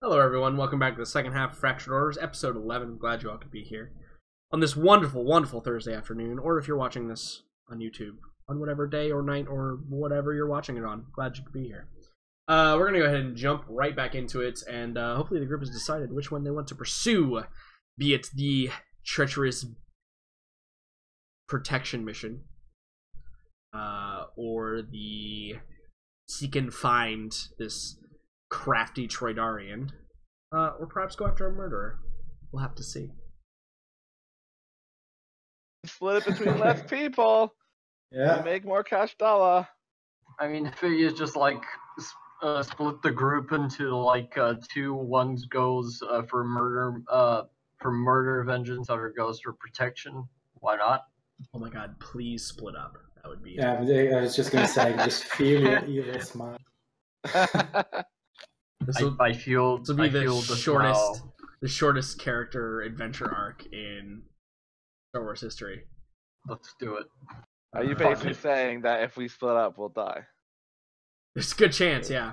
Hello, everyone. Welcome back to the second half of Fractured Orders, episode 11. I'm glad you all could be here on this wonderful, wonderful Thursday afternoon, or if you're watching this on YouTube, on whatever day or night or whatever you're watching it on. Glad you could be here. We're going to go ahead and jump right back into it, and hopefully the group has decided which one they want to pursue, be it the treacherous protection mission, or the seek and find this crafty Troidarian, or perhaps go after a murderer. We'll have to see. Split it between less people. Yeah. To make more cash dollar. I mean, if it is just like split the group into like two, one goes for murder, vengeance, other goes for protection. Why not? Oh my god, please split up. That would be... Yeah, I was just gonna say, just feel your evil smile. This I feel will be the shortest, smell. the shortest character adventure arc in Star Wars history. Let's do it. Are you basically saying that if we split up, we'll die? There's a good chance, yeah.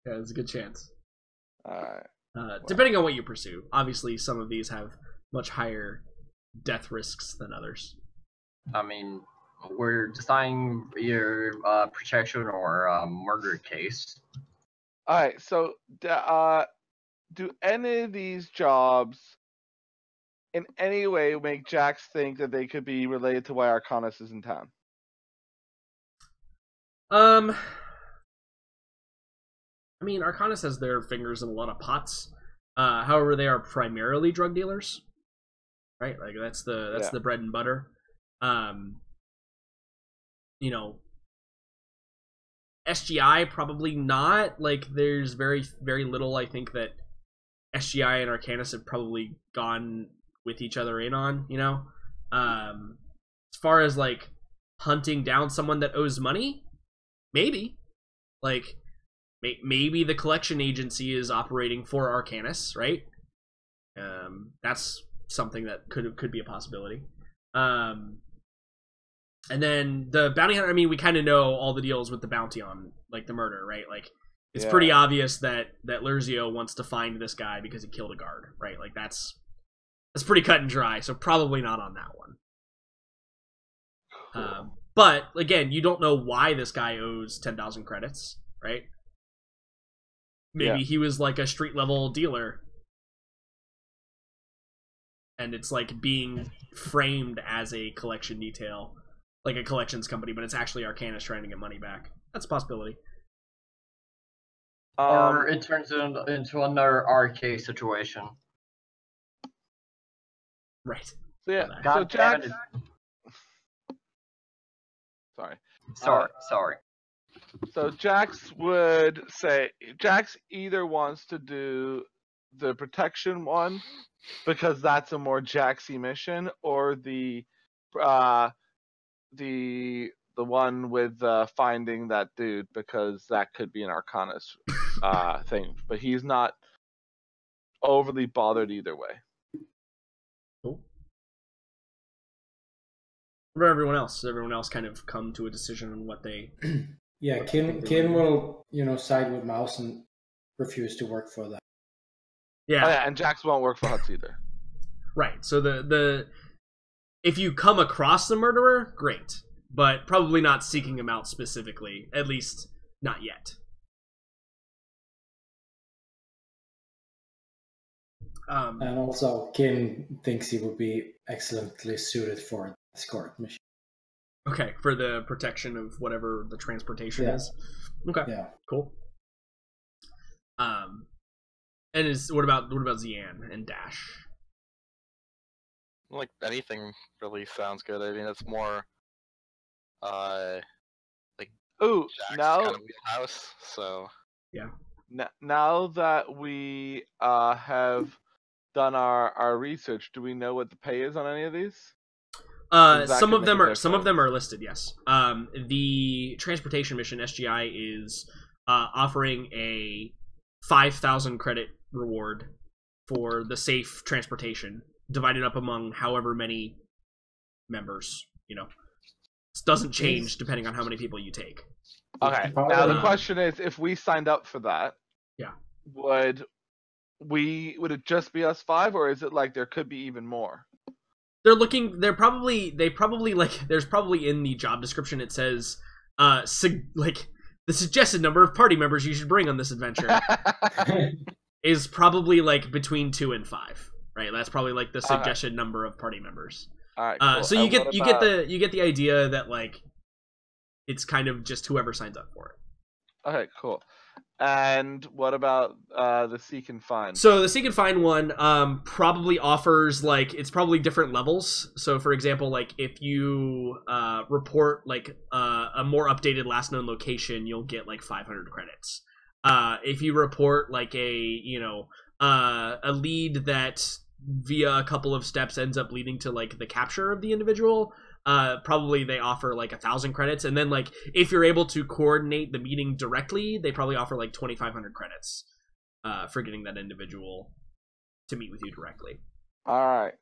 Yeah, there's a good chance. Alright. Depending on what you pursue. Obviously, some of these have much higher death risks than others. I mean, we're deciding either protection or murder case. Alright, so do any of these jobs in any way make Jax think that they could be related to why Arcanus is in town? I mean, Arcanus has their fingers in a lot of pots. However, they are primarily drug dealers, right? Like that's the bread and butter. You know, SGI probably not. Like, there's very, very little I think that SGI and Arcanus have probably gone with each other in on. You know, as far as like hunting down someone that owes money, maybe. Like, maybe the collection agency is operating for Arcanus, right? That's something that could be a possibility. And then the bounty hunter, I mean, we kind of know all the deals with the bounty on, like, the murder, right? Like, it's pretty obvious that Lurzio wants to find this guy because he killed a guard, right? Like, that's pretty cut and dry, so probably not on that one. Cool. But, again, you don't know why this guy owes 10,000 credits, right? Maybe he was, like, a street-level dealer. And it's, like, being framed as a collection detail. Like a collections company, but it's actually Arcanus trying to get money back. That's a possibility. Or it turns into another RK situation. Right. So yeah, God so damn Jax... it. Sorry. Sorry. So Jax would say... Jax either wants to do the protection one, because that's a more Jaxy mission, or the one with finding that dude, because that could be an Arcanus thing. But he's not overly bothered either way. Cool. What about everyone else? Does everyone else kind of come to a decision on what they... Yeah, Kin will, side with Mouse and refuse to work for that. Yeah. Oh, yeah, and Jax won't work for Huts either. Right. So the if you come across the murderer, great. But probably not seeking him out specifically. At least, not yet. And also, Kin thinks he would be excellently suited for an escort mission. Okay, for the protection of whatever the transportation is. Okay, cool. And what about Zian and Dash? Like, anything really sounds good. I mean, it's more, like, Ooh, Jack's now, kind of wheelhouse, so... Yeah. Now that we have done our research, do we know what the pay is on any of these? Some of them are listed, yes. The transportation mission, SGI, is offering a 5,000 credit reward for the safe transportation, divided up among however many members, It doesn't change depending on how many people you take. Okay, now the question is, if we signed up for that, yeah, would would it just be us 5, or is it like there could be even more? They probably like, there's probably in the job description it says like the suggested number of party members you should bring on this adventure is probably like between 2 and 5, right? That's probably like the suggested number of party members. All right, cool. So you get the idea that like it's kind of just whoever signs up for it. Okay, cool. And what about the Seek and Find? So the Seek and Find one probably offers, like, it's probably different levels. So for example, like if you report like a more updated last known location, you'll get like 500 credits. If you report like a lead that via a couple of steps ends up leading to like the capture of the individual, probably they offer like 1,000 credits. And then like if you're able to coordinate the meeting directly, they probably offer like 2,500 credits for getting that individual to meet with you directly. All right.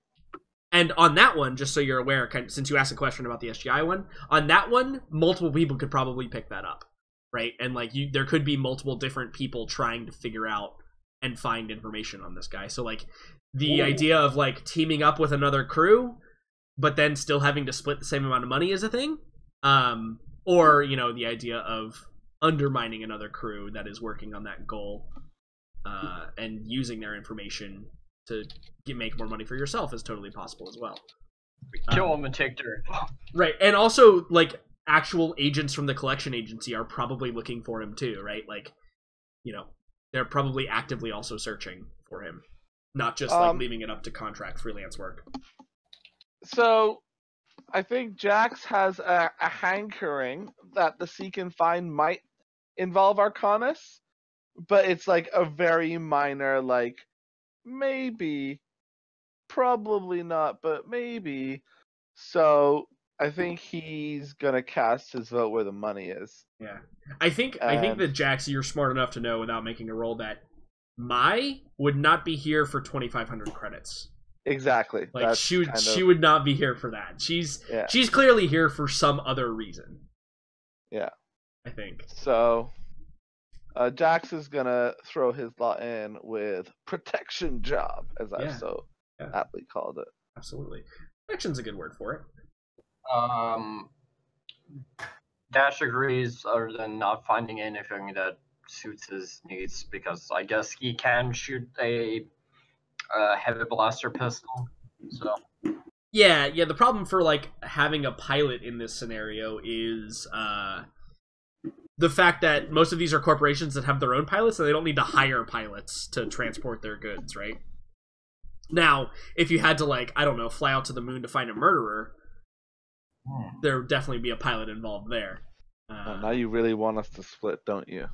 And on that one, just so you're aware, since you asked a question about the SGI one, on that one, multiple people could probably pick that up, right? And like there could be multiple different people trying to figure out and find information on this guy. So like the idea of like teaming up with another crew, but then still having to split the same amount of money is a thing. Or, you know, the idea of undermining another crew that is working on that goal and using their information to make more money for yourself is totally possible as well. Kill him and take dirt. Right, and also, like, actual agents from the collection agency are probably looking for him too, right? Like, you know, they're probably actively also searching for him, not just like leaving it up to contract freelance work. So, I think Jax has a hankering that the Seek and Find might involve Arcanus, but it's like a very minor, like, maybe, probably not, but maybe. So, I think he's gonna cast his vote where the money is. Yeah, I think that Jax, you're smart enough to know without making a roll that Mai would not be here for 2,500 credits. Exactly. Like she would not be here for that. She's clearly here for some other reason. Yeah, I think so. Jax is gonna throw his lot in with protection job, as I've so aptly called it. Absolutely, protection's a good word for it. Dash agrees, other than not finding anything that suits his needs, because I guess he can shoot a heavy blaster pistol. So yeah. The problem for like having a pilot in this scenario is the fact that most of these are corporations that have their own pilots, and they don't need to hire pilots to transport their goods, right? Now, if you had to, like, I don't know, fly out to the moon to find a murderer, there would definitely be a pilot involved there. Now you really want us to split, don't you?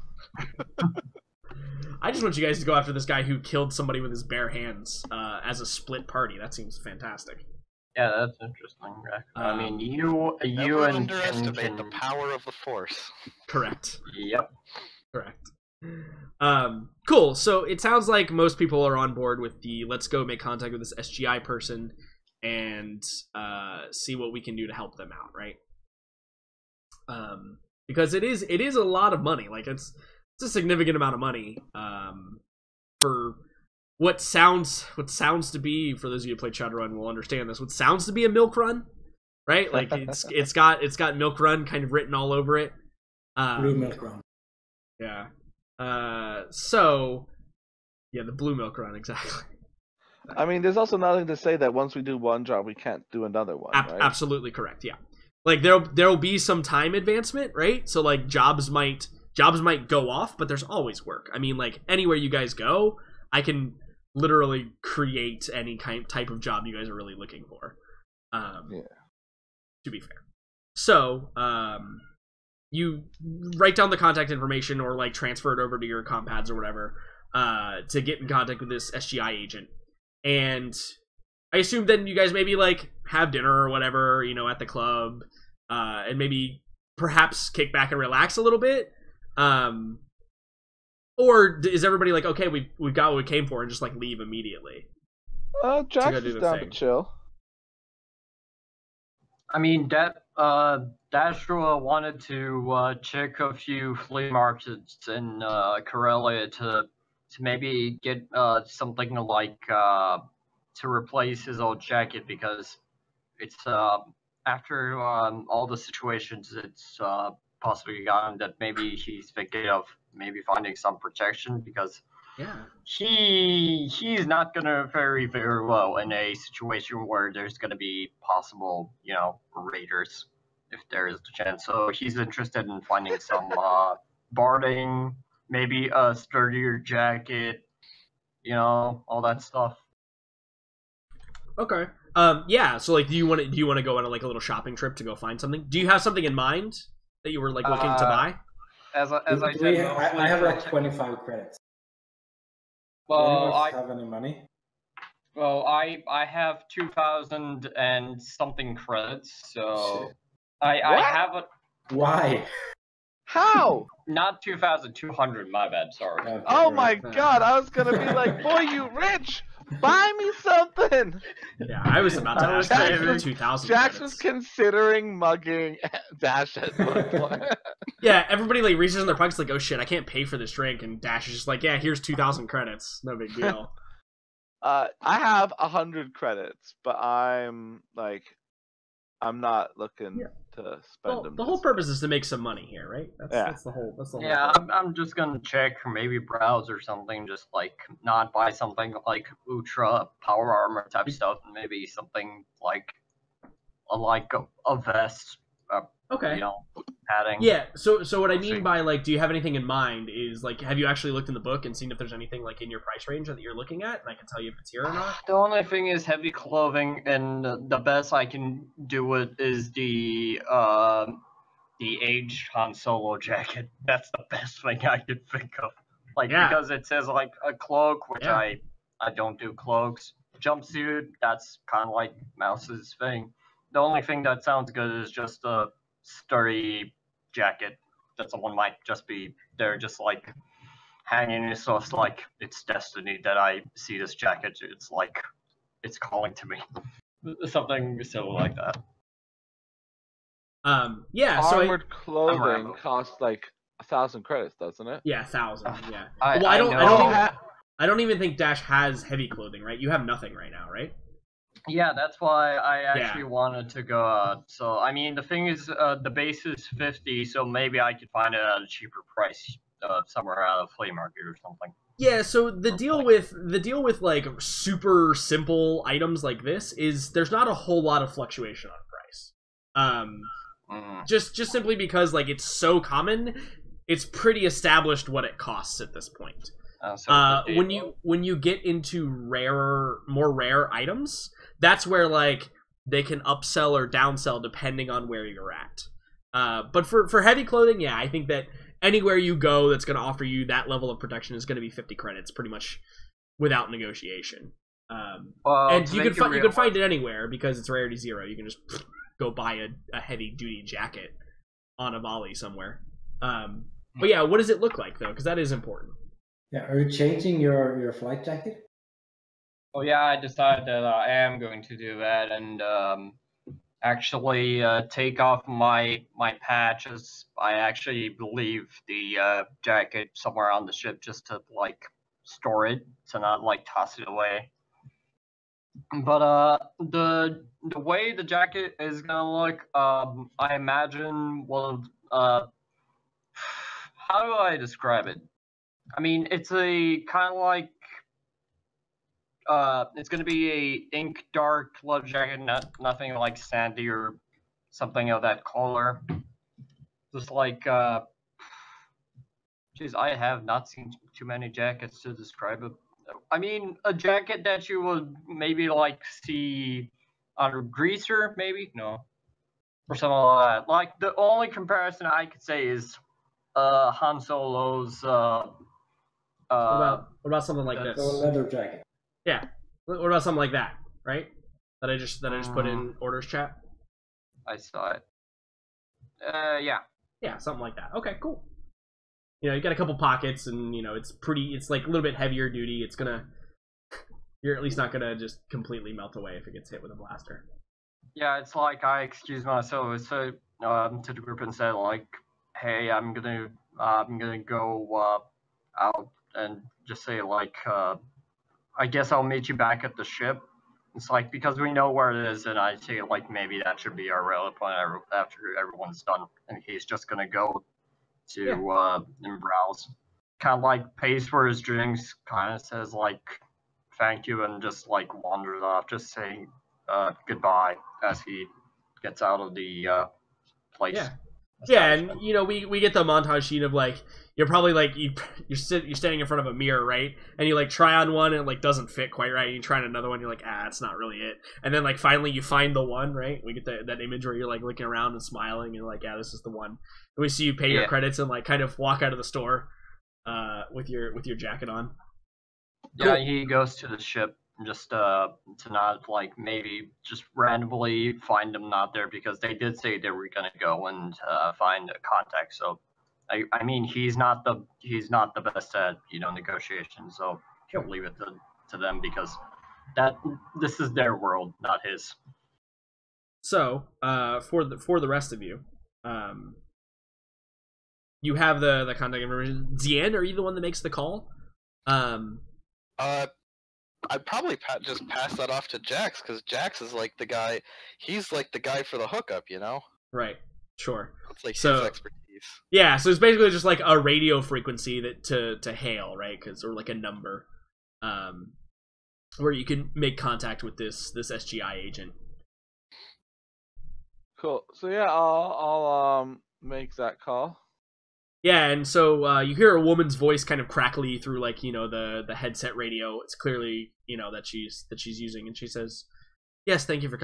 I just want you guys to go after this guy who killed somebody with his bare hands as a split party. That seems fantastic. Yeah, that's interesting, Rex. I mean, you and underestimate the power of the Force. Correct. Yep. Correct. Cool. So it sounds like most people are on board with the let's go make contact with this SGI person and see what we can do to help them out, right? Because it is a lot of money. Like it's a significant amount of money for what sounds to be, for those of you who play Shadowrun will understand this, what sounds to be a milk run, right? Like it's got milk run kind of written all over it. Blue milk run. Yeah. So yeah, the blue milk run, exactly. I mean, there's also nothing to say that once we do one job, we can't do another one, right? Absolutely correct. Yeah. Like there'll be some time advancement, right? So like jobs might go off, but there's always work. I mean, like anywhere you guys go, I can literally create any type of job you guys are really looking for. To be fair. So, you write down the contact information or like transfer it over to your compads or whatever to get in contact with this SGI agent. And I assume then you guys maybe like have dinner or whatever, you know, at the club, and maybe perhaps kick back and relax a little bit. Or is everybody like, okay, we've got what we came for, and just like leave immediately? Jax is down to chill. I mean, Dashua wanted to check a few flea markets in Corellia to to maybe get something like to replace his old jacket, because it's after all the situations it's possibly gotten, that maybe he's thinking of maybe finding some protection, because Yeah. he's not gonna fare very well in a situation where there's gonna be possible, raiders, if there is the chance. So he's interested in finding some barding, maybe a sturdier jacket, all that stuff. Okay. Yeah. So like, do you want to go on a little shopping trip to go find something? Do you have something in mind that you were looking to buy? As I said, I have 25 credits. Well, have any money? Well, I have 2,000 and something credits, so Shit. I have a. Why? How? Not 2,200. My bad. Sorry. Okay, Oh right. my god, I was gonna be like, boy, you rich! Buy me something! Yeah, I was about to I was ask saying- for 2,000 Jax credits. was considering mugging Dash at one point. Yeah, everybody like reaches in their pockets like, oh shit, I can't pay for this drink, and Dash is just like, yeah, here's 2,000 credits, no big deal. I have 100 credits, but I'm not looking to spend Well, them. the whole purpose is to make some money here, right? That's the whole. Yeah, thing. I'm just gonna check, maybe browse or something, just like not buy something like ultra power armor type stuff, and maybe something like a vest, Okay. padding. Yeah. So what I We'll mean see. by like, do you have anything in mind? Is like, have you actually looked in the book and seen if there's anything like in your price range that you're looking at, and I can tell you if it's here or not? The only thing is heavy clothing, and the best I can do it is the aged Han Solo jacket. That's the best thing I could think of. Because it says like a cloak, which I don't do cloaks. Jumpsuit, that's kind of like Mouse's thing. The only thing that sounds good is just a sturdy jacket that someone might just be there, just like hanging. So it's like it's destiny that I see this jacket. It's like it's calling to me. Something silly like that. Yeah. So Armored clothing costs like 1,000 credits, doesn't it? yeah, 1,000. Yeah. I don't even think Dash has heavy clothing, right? You have nothing right now, right? Yeah, that's why I actually wanted to go. So I mean, the thing is, the base is 50, so maybe I could find it at a cheaper price somewhere out of a flea market or something. Yeah, so the deal with like super simple items like this is there's not a whole lot of fluctuation on price. Just simply because like it's so common, it's pretty established what it costs at this point. When you get into more rare items, that's where like they can upsell or downsell depending on where you're at. But for heavy clothing, yeah, I think that anywhere you go that's going to offer you that level of protection is going to be 50 credits pretty much without negotiation. And you can find it anywhere because it's rarity 0. You can just go buy a heavy duty jacket on a volley somewhere. But yeah, what does it look like though? Because that is important. Yeah, are you changing your flight jacket? Oh yeah, I decided that I am going to do that, and actually take off my patches. I actually leave the jacket somewhere on the ship just to like store it, to not like toss it away. But the way the jacket is gonna look, I imagine how do I describe it? I mean, it's a kind of like it's gonna be a ink dark leather jacket, nothing like sandy or something of that color. Just like geez, I have not seen too many jackets to describe it. I mean, a jacket that you would maybe like see on a greaser, maybe or something like that. Like the only comparison I could say is Han Solo's. What about something like this? A leather jacket. Yeah. What about something like that? Right? That I just put in orders chat. I saw it. Yeah. Yeah, something like that. Okay, cool. You got a couple pockets, and it's like a little bit heavier duty. You're at least not gonna just completely melt away if it gets hit with a blaster. Yeah, it's like I excused myself to the group and said like, hey, I'm gonna go out and just say like, I guess I'll meet you back at the ship. It's like, because we know where it is, and I say like maybe that should be our rally point after everyone's done, and he's just gonna go to and browse, kind of like pays for his drinks, kind of says like thank you, and just like wanders off, just saying goodbye as he gets out of the place. Yeah, and you know we get the montage scene of like you're probably like you're standing in front of a mirror, right? And you like try on one and it like doesn't fit quite right. And you try on another one, you're like, it's not really it. And then like finally you find the one, right? We get that image where you're like looking around and smiling and like, this is the one. And we see you pay your credits and like kind of walk out of the store with your jacket on. Yeah, cool. He goes to the ship just to not like maybe just randomly find them not there, because they did say they were gonna go and find a contact. So I mean he's not the best at negotiations, so he'll leave it to them, because this is their world, not his. So for the rest of you, you have the contact information. Zian, are you the one that makes the call? I'd probably just pass that off to Jax, because Jax is like the guy. He's like the guy for the hookup, Right. Sure. It's like his expertise. Yeah, so it's basically just like a radio frequency that to hail, right? Or like a number, where you can make contact with this SGI agent. Cool. So yeah, I'll make that call. Yeah, and so you hear a woman's voice kind of crackly through like the headset radio. It's clearly that she's using, and she says, "Yes, thank you for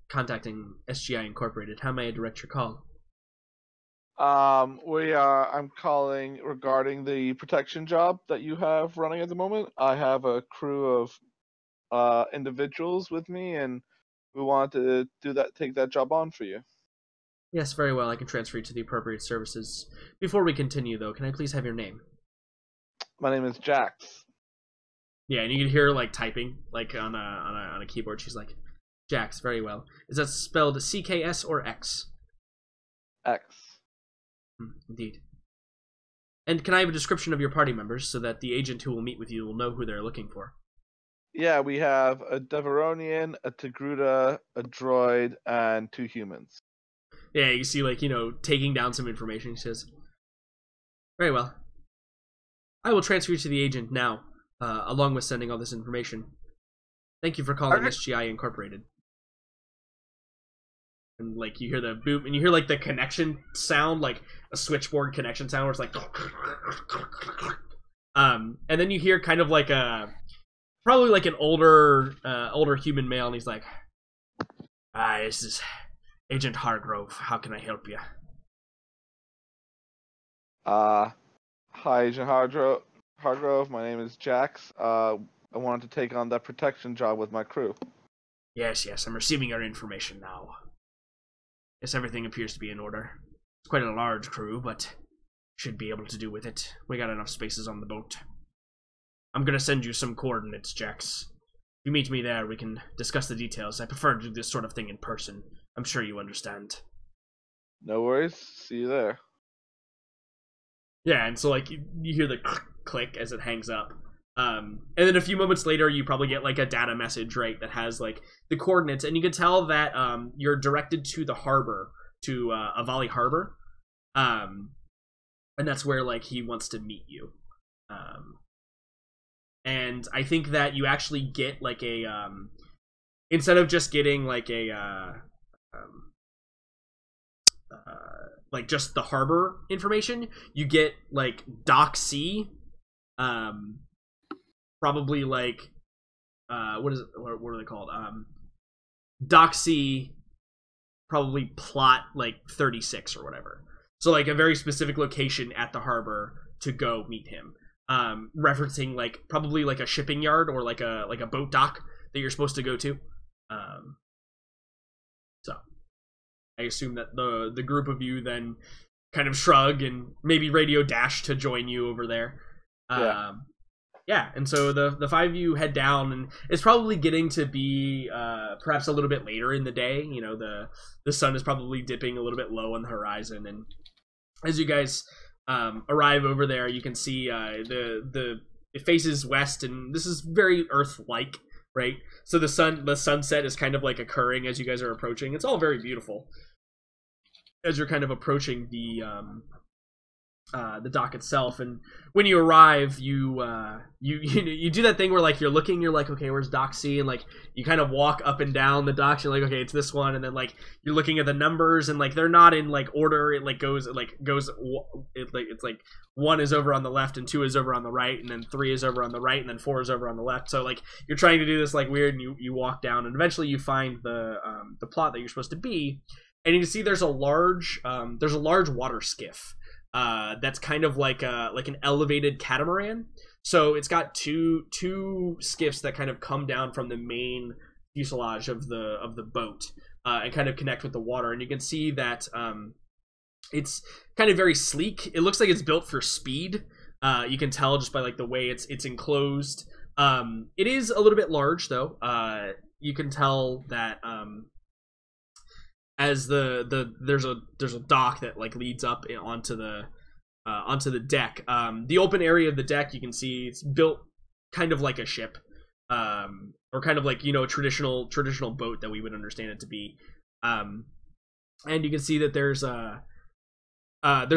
contacting SGI Incorporated. How may I direct your call?" I'm calling regarding the protection job that you have running at the moment. I have a crew of individuals with me, and we want to take that job on for you. Yes, very well. I can transfer you to the appropriate services. Before we continue, though, can I please have your name? My name is Jax. Yeah, and you can hear her like typing, like on a keyboard. She's like, "Jax, very well. Is that spelled CKS or X?" X. Indeed. And can I have a description of your party members so that the agent who will meet with you will know who they're looking for? Yeah, we have a Deveronian, a Togruta, a droid, and 2 humans. Yeah, you see, like, taking down some information. He says, "Very well. I will transfer you to the agent now, along with sending all this information. Thank you for calling SGI Incorporated." And, like, you hear the boop, and you hear, like, the connection sound, like, a switchboard connection sound, where it's like... and then you hear kind of like probably like an older human male, and he's like, "This is Agent Hargrove. How can I help you?" Hi, Agent Hargrove. My name is Jax. I wanted to take on that protection job with my crew. Yes, I'm receiving your information now. Yes, everything appears to be in order. It's quite a large crew, but should be able to do with it. We got enough spaces on the boat. I'm gonna send you some coordinates, Jax. If you meet me there, we can discuss the details. I prefer to do this sort of thing in person. I'm sure you understand. No worries. See you there. Yeah, and so like you hear the click as it hangs up. And then a few moments later, you probably get like a data message, right, that has like the coordinates, and you can tell that you're directed to the harbor, to Avali Harbor, and that's where like he wants to meet you. And I think that you actually get like a instead of just getting like a like just the harbor information, you get like Dock C, probably like what are they called? Dock C, probably plot like 36 or whatever. So like a very specific location at the harbor to go meet him. Referencing like probably like a shipping yard or like a boat dock that you're supposed to go to. So I assume that the group of you then kind of shrug and maybe radio dash to join you over there. Yeah, and so the 5 of you head down, and it's probably getting to be perhaps a little bit later in the day. The sun is probably dipping a little bit low on the horizon, and as you guys arrive over there, you can see the it faces west, and this is very Earth-like, right? So the sunset is kind of like occurring as you guys are approaching. It's all very beautiful as you're kind of approaching the dock itself. And when you arrive, you do that thing where like you're looking, you're like, okay, where's dock C? And like you kind of walk up and down the docks, you're like, okay, it's this one. And then like you're looking at the numbers, and like they're not in like order. It goes it's like 1 is over on the left and 2 is over on the right, and then 3 is over on the right, and then 4 is over on the left. So like you're trying to do this like weird, and you walk down, and eventually you find the plot that you're supposed to be, and you can see there's a large water skiff. That's kind of like an elevated catamaran. So it's got two skiffs that kind of come down from the main fuselage of the boat and kind of connect with the water. And you can see that it's kind of very sleek. It looks like it's built for speed. You can tell just by like the way it's enclosed. It is a little bit large though. You can tell that as there's a dock that like leads up onto the deck. The open area of the deck, you can see it's built kind of like a ship, or kind of like, you know, a traditional boat that we would understand it to be. And you can see that there's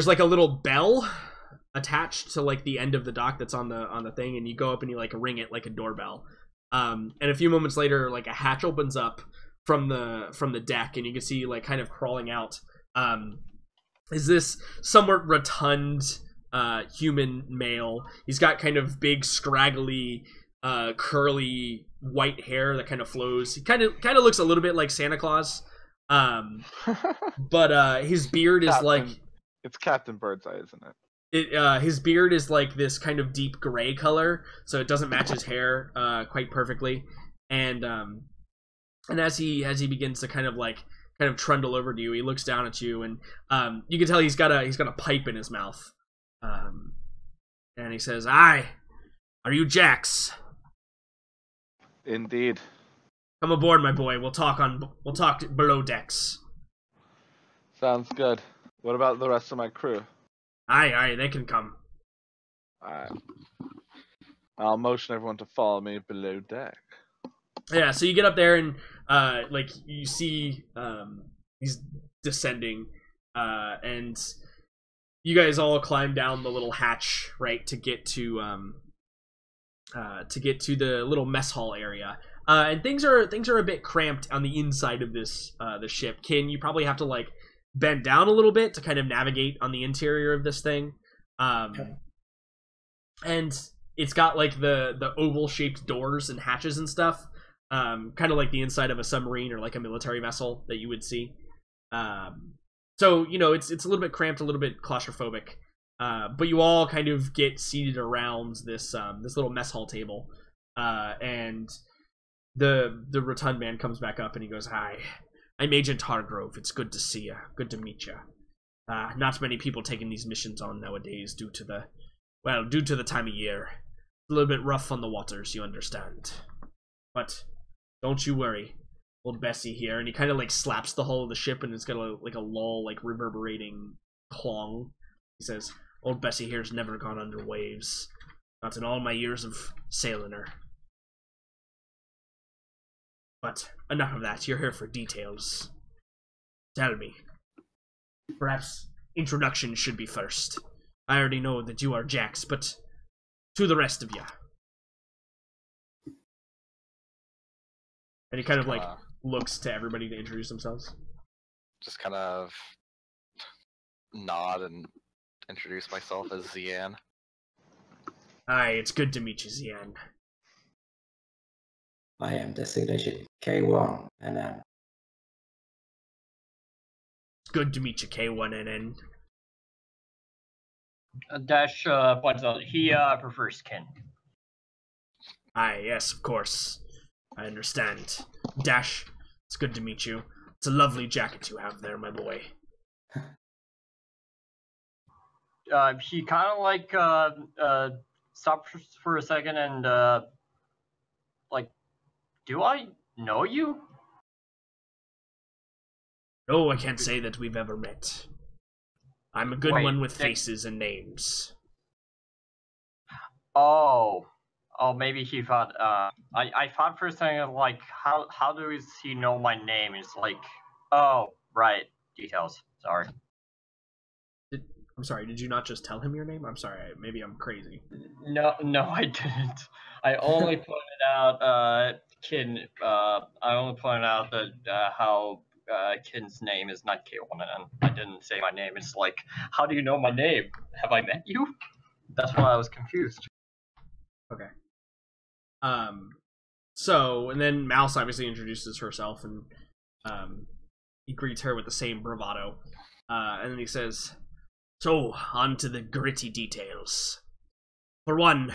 like a little bell attached to like the end of the dock that's on the thing, and you go up and you like ring it like a doorbell. And a few moments later, like a hatch opens up from the deck, and you can see like kind of crawling out is this somewhat rotund human male. He's got kind of big scraggly curly white hair that kind of flows. He kind of looks a little bit like Santa Claus, but his beard is like, it's Captain Birdseye, isn't it? His beard is like this kind of deep gray color, so it doesn't match his hair quite perfectly. And as he begins to kind of trundle over to you, he looks down at you, and you can tell he's got a pipe in his mouth. And he says, "Aye, are you Jax?" Indeed. "Come aboard, my boy. We'll talk below decks." Sounds good. What about the rest of my crew? Aye, they can come. Alright. I'll motion everyone to follow me below deck. Yeah, so you get up there, and like you see he's descending, and you guys all climb down the little hatch, right, to get to the little mess hall area. And things are a bit cramped on the inside of this the ship. Kin, you probably have to like bend down a little bit to kind of navigate on the interior of this thing. And it's got like the oval shaped doors and hatches and stuff. Kind of like the inside of a submarine or like a military vessel that you would see. So, you know, it's a little bit cramped, a little bit claustrophobic. But you all kind of get seated around this little mess hall table. And the rotund man comes back up and he goes, "Hi, I'm Agent Hargrove. It's good to see you. Good to meet you. Not many people taking these missions on nowadays due to the time of year. It's a little bit rough on the waters, you understand. But don't you worry. Old Bessie here," and he kind of like slaps the hull of the ship, and it's got a lull, like reverberating clong. He says, "Old Bessie here's never gone under waves. Not in all my years of sailing her. But enough of that. You're here for details. Tell me. Perhaps introduction should be first. I already know that you are Jax, but to the rest of you." And he kind of like looks to everybody to introduce themselves. Just kind of nod and introduce myself as Zian. "Aye, it's good to meet you, Zian." I am designation K1 and then "It's good to meet you, K1NN." Dash points out he prefers Kin. "Aye, yes, of course. I understand. Dash, it's good to meet you. It's a lovely jacket you have there, my boy." He kind of like stopped for a second and like, "Do I know you?" "No, I can't say that we've ever met. I'm a good one with faces and names." Oh, maybe he thought. I thought for a second like, how does he know my name? It's like, oh, right, details. Sorry. I'm sorry. Did you not just tell him your name? I'm sorry. Maybe I'm crazy. No, I didn't. I only pointed out I only pointed out that how Kin's name is not K1, and I didn't say my name. It's like, how do you know my name? Have I met you? That's why I was confused. Okay. So, and then Mouse obviously introduces herself, and he greets her with the same bravado. And then he says, "So, on to the gritty details. For one,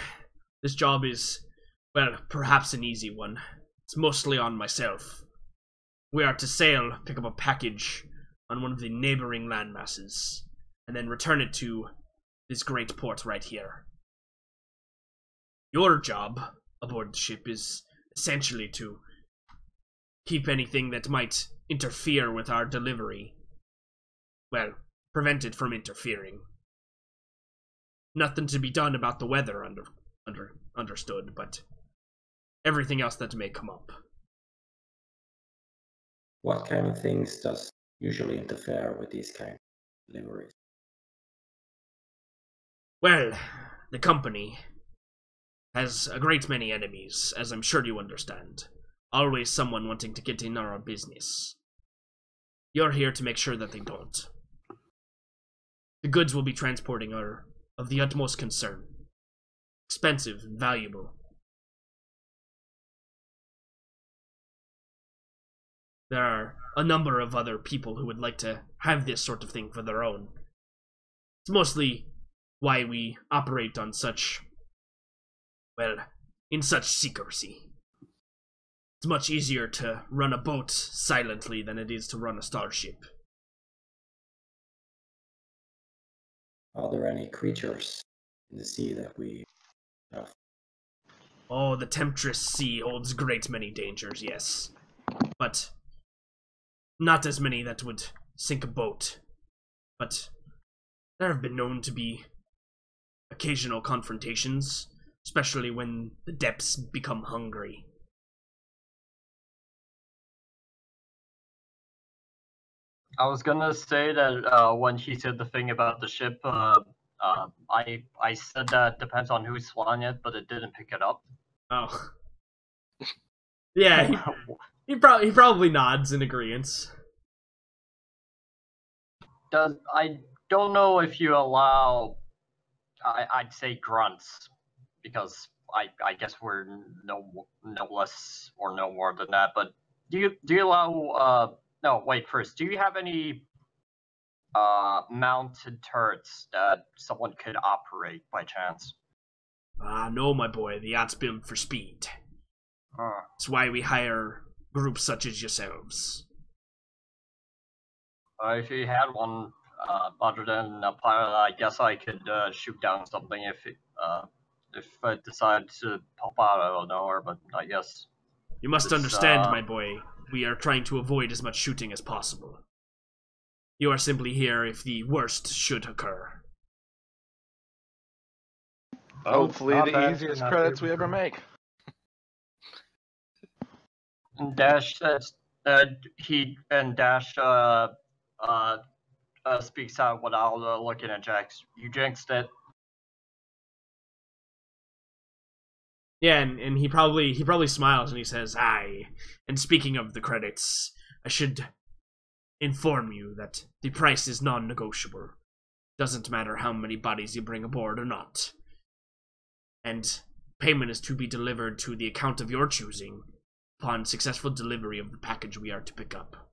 this job is, well, perhaps an easy one. It's mostly on myself. We are to sail, pick up a package on one of the neighboring landmasses, and then return it to this great port right here. Your job aboard the ship is essentially to keep anything that might interfere with our delivery, well, prevent it from interfering. Nothing to be done about the weather, understood, but everything else that may come up." What kind of things does usually interfere with these kind of deliveries? Well, the company has a great many enemies, as I'm sure you understand. Always someone wanting to get in on our business. You're here to make sure that they don't. The goods we'll be transporting are of the utmost concern. Expensive and valuable. There are a number of other people who would like to have this sort of thing for their own. It's mostly why we operate on such, well, in such secrecy. It's much easier to run a boat silently than it is to run a starship. Are there any creatures in the sea that we have? Oh, the tempestuous sea holds great many dangers, yes. But not as many that would sink a boat. But there have been known to be occasional confrontations, especially when the depths become hungry. I was gonna say that when he said the thing about the ship, I said that depends on who's flying it, but it didn't pick it up. Oh. Yeah, he probably nods in agreement. I don't know if you allow, I'd say grunts, because I guess we're no less or no more than that. But do you allow? No, wait. First, do you have any mounted turrets that someone could operate by chance? No, my boy. The yacht's built for speed. That's why we hire groups such as yourselves. If you had one other than a pilot, I guess I could shoot down something if I decide to pop out of nowhere. But I guess you must understand, my boy. We are trying to avoid as much shooting as possible. You are simply here if the worst should occur. Hopefully the easiest credits we ever make. Dash says Dash speaks out without looking at Jax. You jinxed it. Yeah, and he probably smiles and he says, "Aye. And speaking of the credits, I should inform you that the price is non-negotiable. Doesn't matter how many bodies you bring aboard or not. And payment is to be delivered to the account of your choosing upon successful delivery of the package we are to pick up."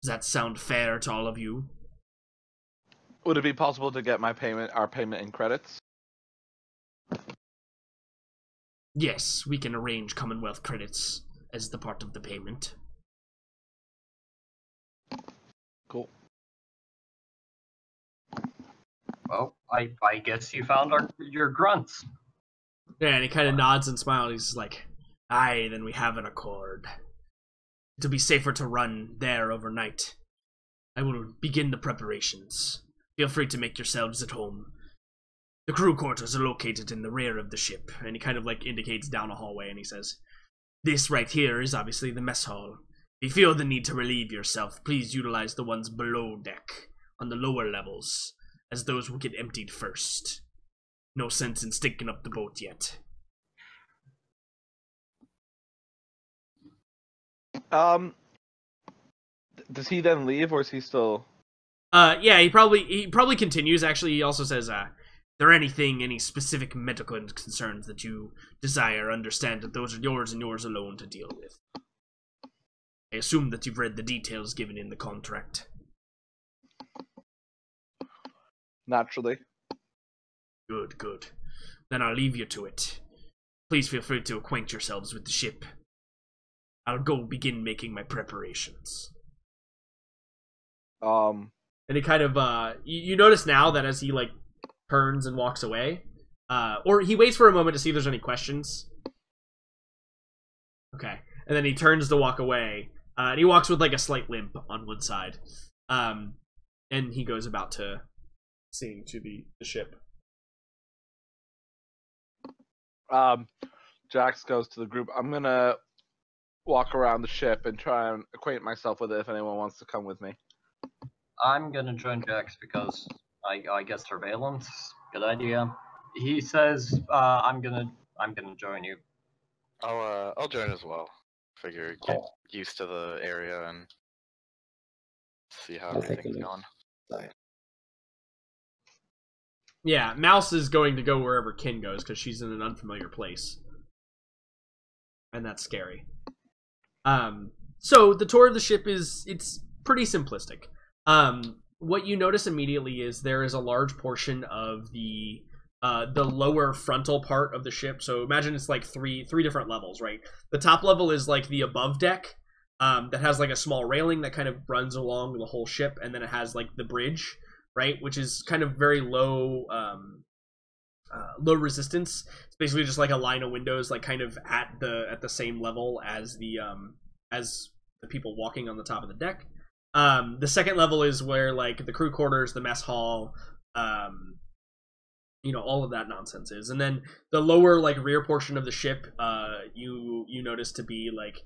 Does that sound fair to all of you? Would it be possible to get our payment in credits? Yes, we can arrange Commonwealth credits as the part of the payment. Cool. Well, I guess you found your grunts. Yeah, and he kind of nods and smiles. He's like, "Aye, then we have an accord. It'll be safer to run there overnight. I will begin the preparations. Feel free to make yourselves at home. The crew quarters are located in the rear of the ship. And he kind of like indicates down a hallway and he says, this right here is obviously the mess hall. If you feel the need to relieve yourself, please utilize the ones below deck, on the lower levels, as those will get emptied first. No sense in stinking up the boat yet. Does he then leave, or is he still? Yeah, he probably continues. Actually, he also says, there any specific medical concerns that you desire, understand that those are yours and yours alone to deal with. I assume that you've read the details given in the contract. Naturally. Good, good. Then I'll leave you to it. Please feel free to acquaint yourselves with the ship. I'll go begin making my preparations. And he kind of, you notice now that as he, like, turns and walks away, or he waits for a moment to see if there's any questions. Okay. And then he turns to walk away, and he walks with, like, a slight limp on one side. And he goes about to seeing to the ship. Jax goes to the group. I'm gonna walk around the ship and try and acquaint myself with it if anyone wants to come with me. I'm gonna join Jax because I guess surveillance. Good idea. He says, I'm gonna join you. I'll join as well. Figure get used to the area and see how everything's going. Yeah, Mouse is going to go wherever Kin goes because she's in an unfamiliar place. And that's scary. So the tour of the ship it's pretty simplistic. What you notice immediately is there is a large portion of the lower frontal part of the ship. So imagine it's like three different levels, right? The top level is like the above deck, that has like a small railing that kind of runs along the whole ship, and then it has like the bridge, right, which is kind of very low low resistance. It's basically just like a line of windows, like kind of at the same level as the people walking on the top of the deck. The second level is where like the crew quarters, the mess hall, you know, all of that nonsense is. And then the lower like rear portion of the ship, you notice to be like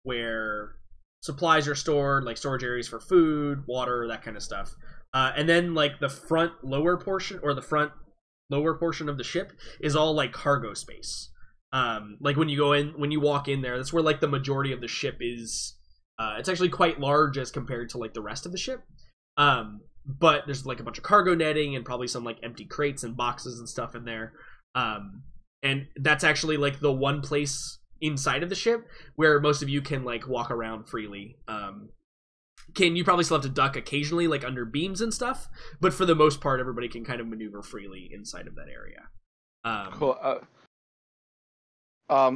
where supplies are stored, like storage areas for food, water, that kind of stuff. And then like the front lower portion or the front lower portion of the ship is all like cargo space. Like when you walk in there, that's where like the majority of the ship is. It's actually quite large as compared to like the rest of the ship. But there's like a bunch of cargo netting and probably some like empty crates and boxes and stuff in there. And that's actually like the one place inside of the ship where most of you can like walk around freely. You probably still have to duck occasionally, like under beams and stuff, but for the most part, everybody can kind of maneuver freely inside of that area. Cool.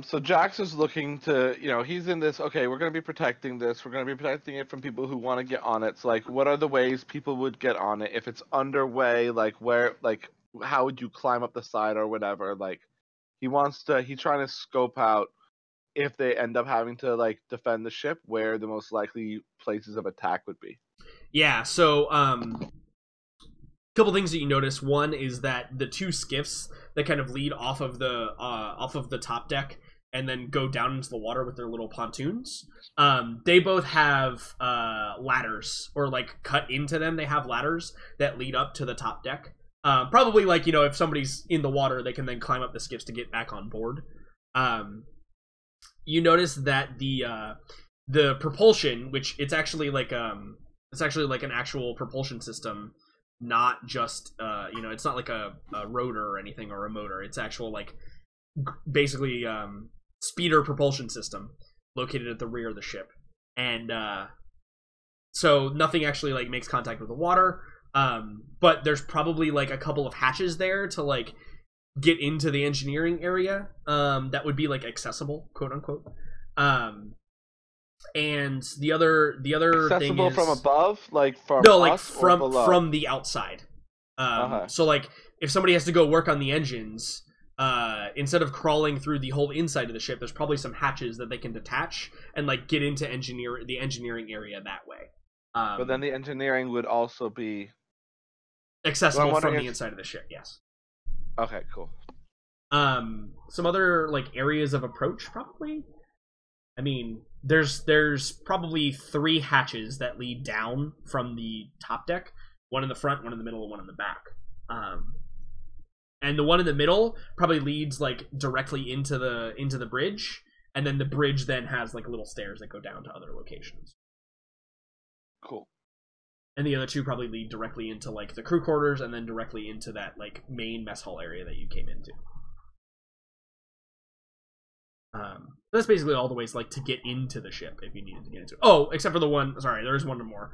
So Jax is looking to, you know, he's in this, okay, we're going to be protecting this. We're going to be protecting it from people who want to get on it. So, like, what are the ways people would get on it? If it's underway, like, where, like, how would you climb up the side or whatever? Like, he's trying to scope out if they end up having to, like, defend the ship, where the most likely places of attack would be. Yeah, so, couple things that you notice. One is that the two skiffs that kind of lead off of the top deck and then go down into the water with their little pontoons, they both have ladders, or like cut into them. They have ladders that lead up to the top deck. Probably like, you know, if somebody's in the water, they can then climb up the skiffs to get back on board. You notice that the propulsion, which it's actually like an actual propulsion system. Not just, you know, it's not like a rotor or anything or a motor. It's actual, like, basically speeder propulsion system located at the rear of the ship. And so nothing actually, like, makes contact with the water. But there's probably, like, a couple of hatches there to, like, get into the engineering area that would be, like, accessible, quote-unquote. And the other accessible thing is, from above, like from no, like us or below? From the outside. So like if somebody has to go work on the engines, instead of crawling through the whole inside of the ship, there's probably some hatches that they can detach and like get into the engineering area that way. But then the engineering would also be accessible from wondering the if- inside of the ship. Yes. Okay, cool. Some other like areas of approach, probably. I mean, there's probably 3 hatches that lead down from the top deck. One in the front, one in the middle, and one in the back. And the one in the middle probably leads like directly into the bridge, and then the bridge then has like little stairs that go down to other locations. Cool. And the other 2 probably lead directly into like the crew quarters, and then directly into that like main mess hall area that you came into. That's basically all the ways like to get into the ship if you needed to get into it. Oh, except for the one. Sorry, there's one more.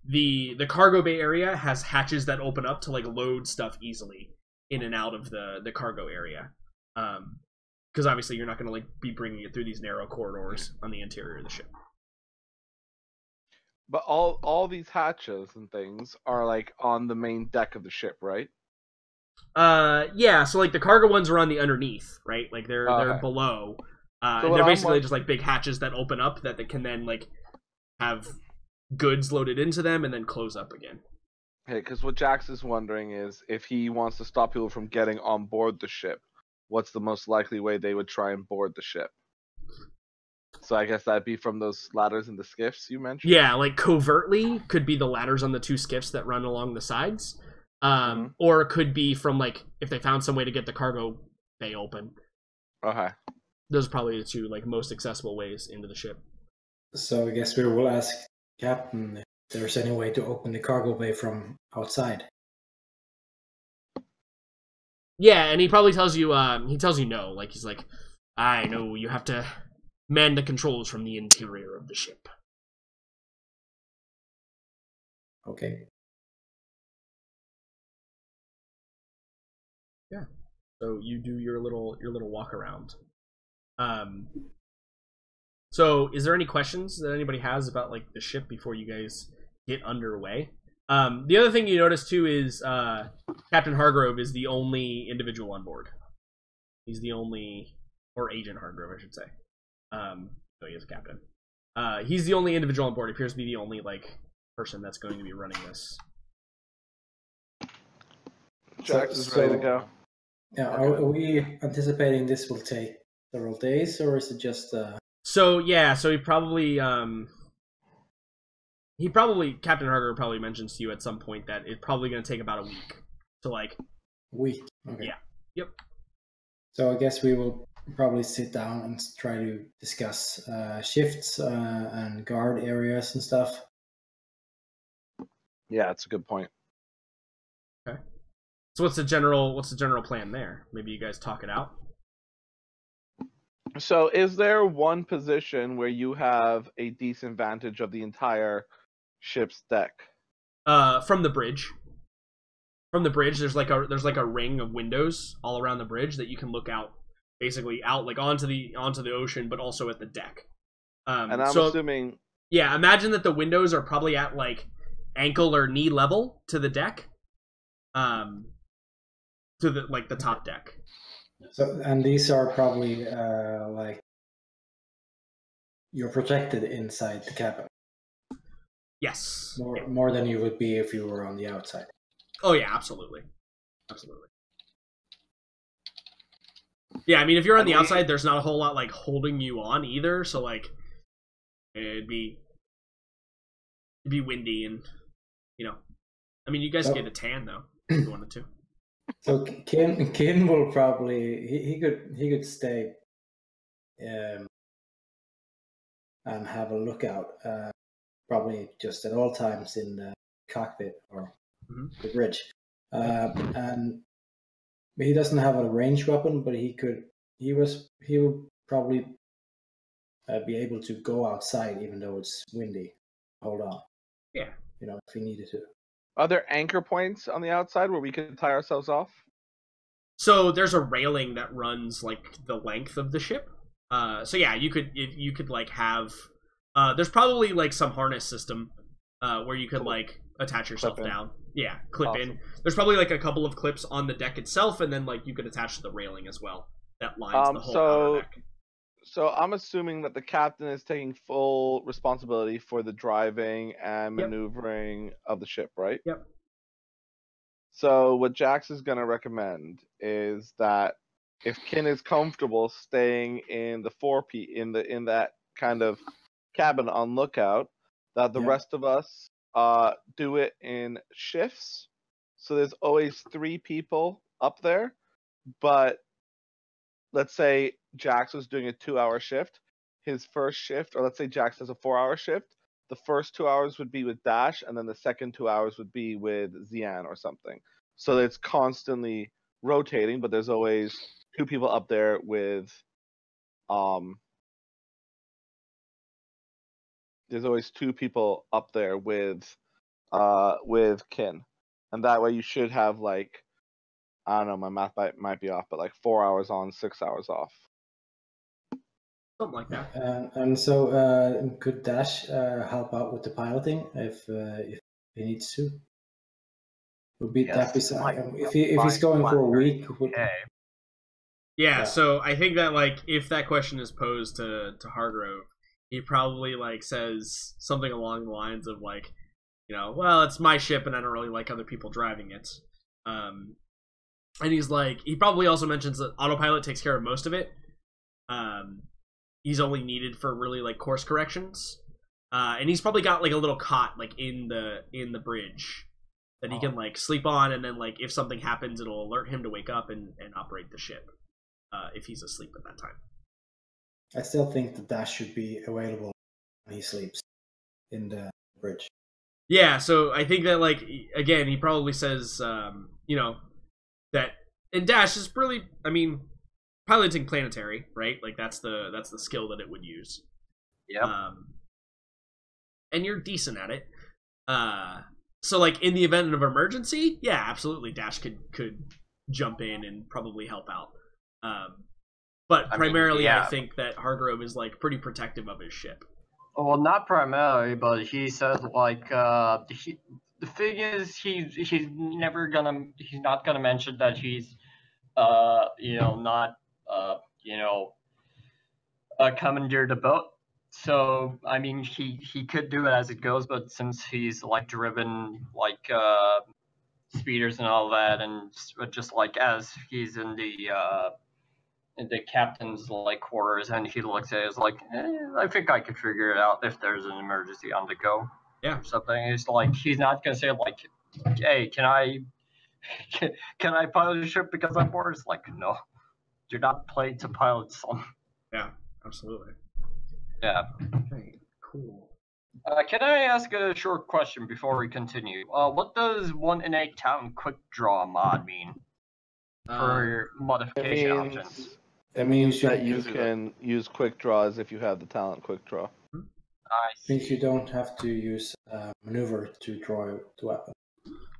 The cargo bay area has hatches that open up to like load stuff easily in and out of the cargo area. Because obviously you're not going to like be bringing it through these narrow corridors on the interior of the ship. But all these hatches and things are like on the main deck of the ship, right? Yeah. So like the cargo ones are on the underneath, right? Like they're Okay. below. So And what they're I'm basically won- just like big hatches that open up that they can then like have goods loaded into them and then close up again. Okay, because what Jax is wondering is if he wants to stop people from getting on board the ship, what's the most likely way they would try and board the ship? So I guess that'd be from those ladders and the skiffs you mentioned? Yeah, like covertly could be the ladders on the 2 skiffs that run along the sides. Mhm. Or it could be from like if they found some way to get the cargo bay open. Okay. Those are probably the 2 like most accessible ways into the ship. So I guess we will ask Captain if there's any way to open the cargo bay from outside. Yeah, and he probably tells you no. Like he's like, I know you have to man the controls from the interior of the ship. Okay. So you do your little walk around. So is there any questions that anybody has about like the ship before you guys get underway? The other thing you notice too is Captain Hargrove is the only individual on board. He's the only, or Agent Hargrove, I should say. So he is a captain. He's the only individual on board. He appears to be the only like person that's going to be running this. Jax is ready to go. Yeah, are we anticipating this will take several days, or is it just So yeah, so he probably Captain Hargrove probably mentions to you at some point that it's probably going to take about a week to like week? Okay. Yeah. Yep. So I guess we will probably sit down and try to discuss shifts and guard areas and stuff. Yeah, it's a good point. Okay. So what's the general plan there? Maybe you guys talk it out. So is there one position where you have a decent vantage of the entire ship's deck? From the bridge. From the bridge, there's like a ring of windows all around the bridge that you can look out, basically out like onto the ocean, but also at the deck. And I'm assuming. Yeah, imagine that the windows are probably at like ankle or knee level to the deck. To the top deck. So, and these are probably like you're protected inside the cabin. Yes. More than you would be if you were on the outside. Oh yeah, absolutely. Yeah, I mean, if you're on the outside, there's not a whole lot like holding you on either. So like, it'd be windy and I mean, you guys get a tan though if you wanted to. So Ken will probably he could stay and have a lookout probably just at all times in the cockpit or the bridge, and he doesn't have a ranged weapon, but he would probably be able to go outside even though it's windy. Hold on. Yeah. If he needed to. Are there anchor points on the outside where we could tie ourselves off? So there's a railing that runs like the length of the ship. So yeah, you could like have. There's probably like some harness system where you could like attach yourself down. Yeah, clip in. There's probably like a couple of clips on the deck itself, and then like you could attach to the railing as well. That lines the whole outer deck. So I'm assuming that the captain is taking full responsibility for the driving and maneuvering of the ship, right? Yep. So what Jax is gonna recommend is that if Kin is comfortable staying in the in that kind of cabin on lookout, that the rest of us do it in shifts. So there's always 3 people up there, but let's say Jax was doing a 2-hour shift. His first shift, or let's say Jax has a 4-hour shift, the first 2 hours would be with Dash, and then the second 2 hours would be with Xian or something. So it's constantly rotating, but there's always 2 people up there with Kin. And that way you should have like, I don't know, my math might be off, but like 4 hours on, 6 hours off. Something like that. And so could Dash help out with the piloting if he needs to? Would be that be if he's going for a week? Yeah, so I think that like if that question is posed to Hargrove, he probably like says something along the lines of like, you know, well, it's my ship and I don't really like other people driving it. And he's like, he probably also mentions that autopilot takes care of most of it. He's only needed for really like course corrections. And he's probably got like a little cot like in the bridge that he can like sleep on, and then like if something happens, it'll alert him to wake up and operate the ship if he's asleep at that time. I still think that Dash should be available when he sleeps in the bridge. Yeah, so I think that like again, he probably says, you know, that and Dash is really, I mean, piloting planetary, right? Like that's the skill that it would use. Yeah. And you're decent at it. So like in the event of emergency, yeah, absolutely, Dash could jump in and probably help out. But primarily, I think that Hargrove is like pretty protective of his ship. Well, not primarily, but he says like the thing is he's not gonna mention that he's not commandeered a boat. So I mean he could do it as it goes, but since he's like driven like speeders and all that, and just like as he's in the captain's like quarters, and he looks at it as like, I think I could figure it out if there's an emergency on the go. Yeah. Or something. It's like he's not gonna say like, hey, can I pilot a ship because I'm bored? It's like, no, you're not paid to pilot some. Yeah, absolutely. Yeah. Okay, cool. Can I ask a short question before we continue? What does 1 in 8 talent quick draw mod mean for your modification options? It means that you can use quick draws if you have the talent quick draw. I Means you don't have to use maneuver to draw the weapon.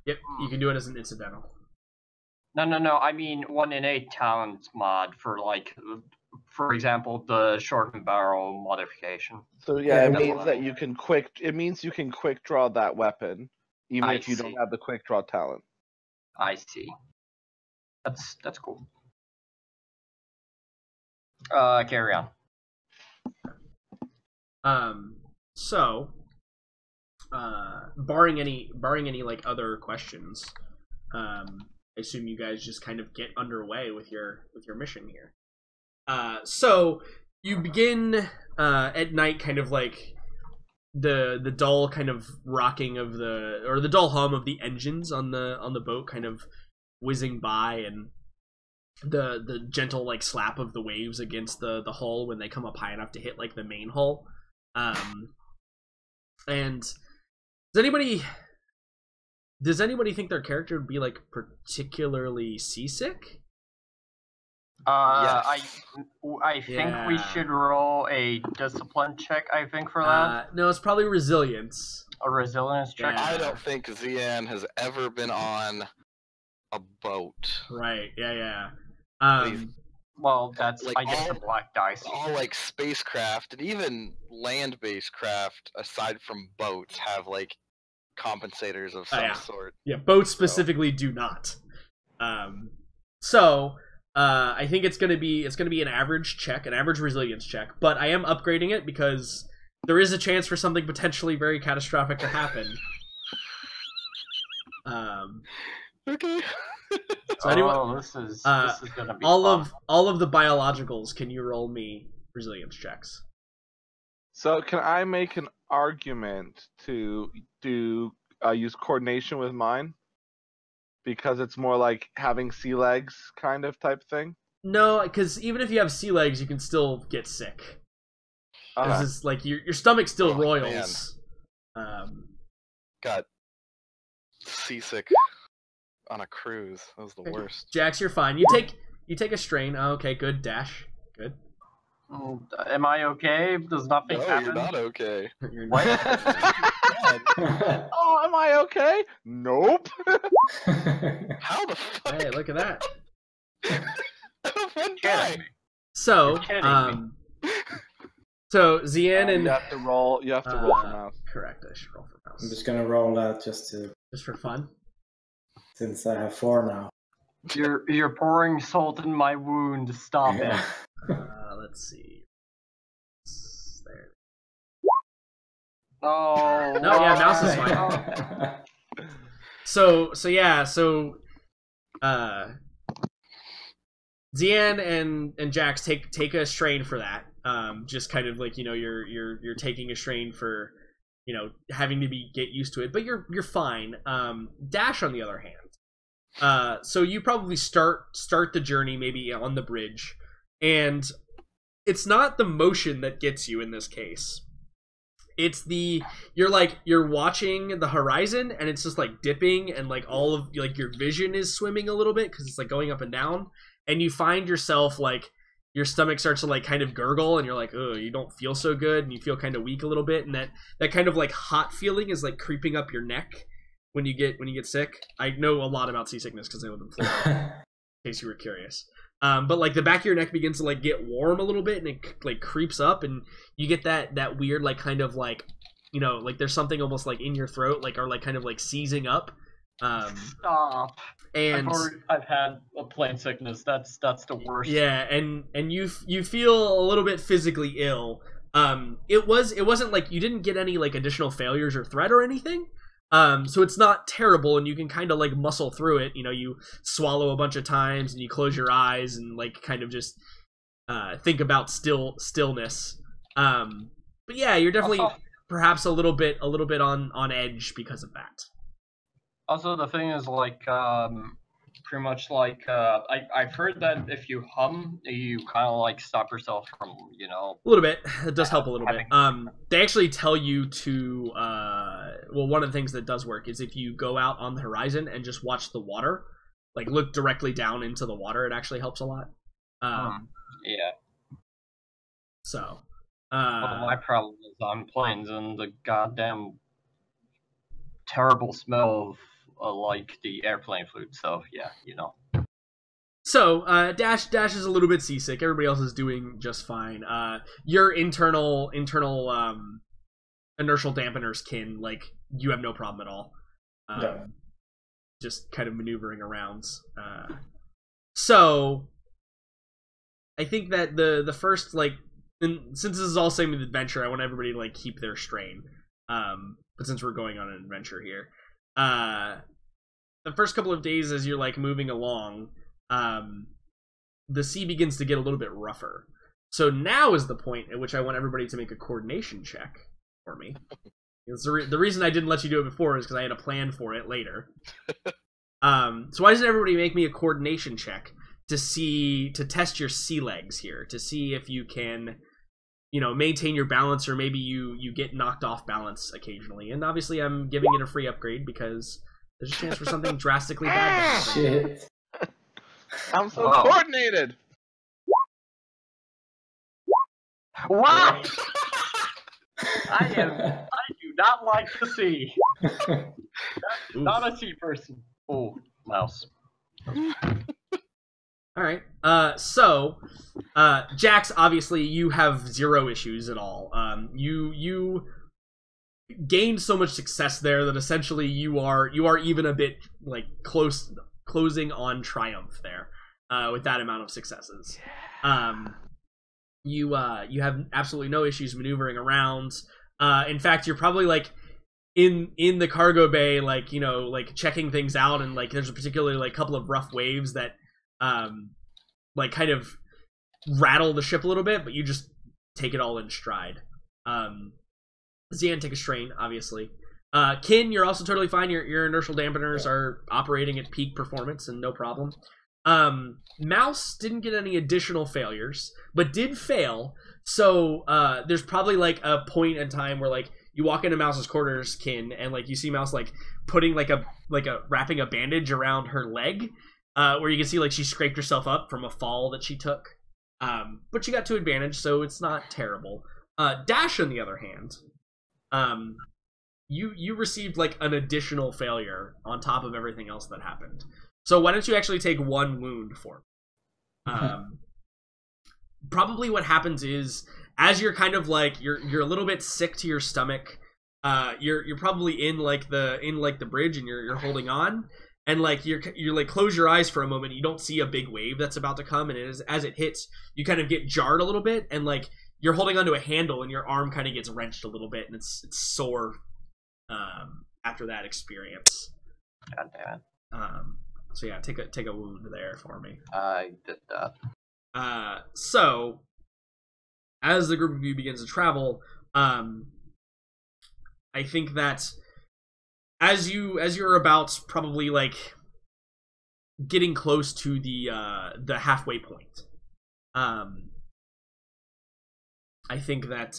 Yep, you can do it as an incidental. No. I mean 1 in 8 talent mod for like, for example, the shortened barrel modification. So yeah, it means that you can quick. It means you can quick draw that weapon, even if you don't have the quick draw talent. I see. That's cool. Carry on. So, barring any like other questions, I assume you guys just kind of get underway with your mission here. So you begin at night, kind of like the dull kind of rocking of the dull hum of the engines on the boat, kind of whizzing by, and the gentle like slap of the waves against the hull when they come up high enough to hit like the main hull. And does anybody think their character would be like particularly seasick? Yes. I think we should roll a discipline check, I think, for that. No, it's probably resilience. A resilience check? I don't think Xian has ever been on a boat. Right, yeah. Well, that's, like, I guess, the black dice. All, like, spacecraft and even land-based craft, aside from boats, have, like, compensators of some sort. Yeah, boats specifically do not. So... I think it's gonna be an average check, an average resilience check, but I am upgrading it because there is a chance for something potentially very catastrophic to happen. Okay. So anyone, Oh, this is gonna be all fun. of the biologicals, can you roll me resilience checks? So can I make an argument to use coordination with mine? Because it's more like having sea legs kind of type thing? No, because even if you have sea legs, you can still get sick. Okay. This is like your stomach still Oh, roils. Got seasick on a cruise. That was the worst. Jax, you're fine. You take a strain. Oh, okay, good. Dash, good. Am I okay? Does nothing No, happen? you're not okay. What? Oh, am I okay? Nope. How the fuck? Hey, look at that. One Kidding time. me. So, You're kidding so Zian and you have to roll. You have to roll for mouse. correct. I should roll for mouse. I'm just gonna roll that just for fun. since I have 4 now. You're pouring salt in my wound. Stop it. Let's see. There. Oh. No, yeah, mouse is why? fine. So Zian and Jax take a strain for that. Just kind of like, you're taking a strain for, having to get used to it, but you're fine. Dash, on the other hand, so you probably start the journey maybe on the bridge, and it's not the motion that gets you in this case. It's you're watching the horizon, and it's just like dipping, and like all of like your vision is swimming a little bit because it's like going up and down, and you find yourself like your stomach starts to like kind of gurgle, and you're like, oh, you don't feel so good, and you feel kind of weak a little bit, and that kind of like hot feeling is like creeping up your neck when you get sick. I know a lot about seasickness because I live in Florida, in case you were curious. But like the back of your neck begins to like get warm a little bit, and it like creeps up, and you get that weird like kind of like, like there's something almost like in your throat, like, or like kind of like seizing up. Stop. And I've had a plane sickness. That's the worst. Yeah, and you feel a little bit physically ill. It wasn't like you didn't get any like additional failures or threat or anything. So it's not terrible, and you can kind of like muscle through it. You swallow a bunch of times, and you close your eyes, and like kind of just think about stillness. But yeah, you're definitely perhaps a little bit on edge because of that. Also, the thing is, like, pretty much like, I've heard that if you hum, you kind of like stop yourself from, A little bit. It does help a little bit. They actually tell you to, one of the things that does work is if you go out on the horizon and just watch the water, like look directly down into the water, it actually helps a lot. Yeah. So. Well, my problem is on planes and the goddamn terrible smell of like the airplane food. So yeah, So Dash is a little bit seasick. Everybody else is doing just fine. Your internal inertial dampeners you have no problem at all. Just kind of maneuvering around. So I think that the first and since this is all same with adventure, I want everybody to keep their strain. But since we're going on an adventure here, the first couple of days as you're moving along, the sea begins to get a little bit rougher. So now is the point at which I want everybody to make a coordination check for me. The reason I didn't let you do it before is because I had a plan for it later. So why doesn't everybody make me a coordination check to test your sea legs here, to see if you can maintain your balance, or maybe you get knocked off balance occasionally. And obviously I'm giving it a free upgrade because there's a chance for something drastically bad to happen. Shit. I'm so coordinated. Wow! I do not like the sea. Not a sea person. Oh, mouse. Alright, so Jax, obviously you have zero issues at all. You gained so much success there that essentially you are even a bit closing on triumph there, with that amount of successes. You have absolutely no issues maneuvering around. In fact, you're probably in the cargo bay, like, you know, like checking things out, and like there's a particularly like couple of rough waves that like kind of rattle the ship a little bit, but you just take it all in stride. Zian, take a strain, obviously. Kin, you're also totally fine. Your inertial dampeners are operating at peak performance and no problem. Mouse didn't get any additional failures, but did fail. So there's probably like a point in time where like you walk into Mouse's quarters, Kin, and like you see Mouse like putting like a wrapping a bandage around her leg, where you can see like she scraped herself up from a fall that she took. But she got to advantage, so it's not terrible. Dash, on the other hand, you received like an additional failure on top of everything else that happened. So why don't you actually take 1 wound for me? Probably what happens is, as you're kind of like you're a little bit sick to your stomach, you're probably in like the bridge, and you're holding on, and like you're like close your eyes for a moment. You don't see a big wave that's about to come, and as it hits, you kind of get jarred a little bit, and like you're holding onto a handle, and your arm kind of gets wrenched a little bit, and it's sore after that experience. God damn it. So yeah, take a wound there for me. I did that. So as the group of you begins to travel, I think that as you're about probably like getting close to the halfway point, I think that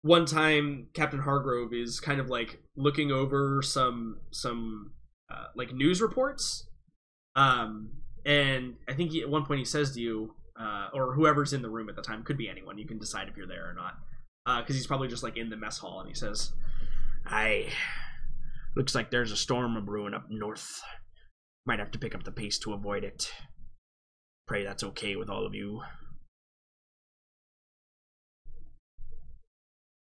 one time Captain Hargrove is kind of like looking over some like news reports, and I think at one point he says to you, or whoever's in the room at the time, could be anyone, you can decide if you're there or not, because he's probably just like in the mess hall, and he says, looks like there's a storm brewing up north. Might have to pick up the pace to avoid it. Pray that's okay with all of you.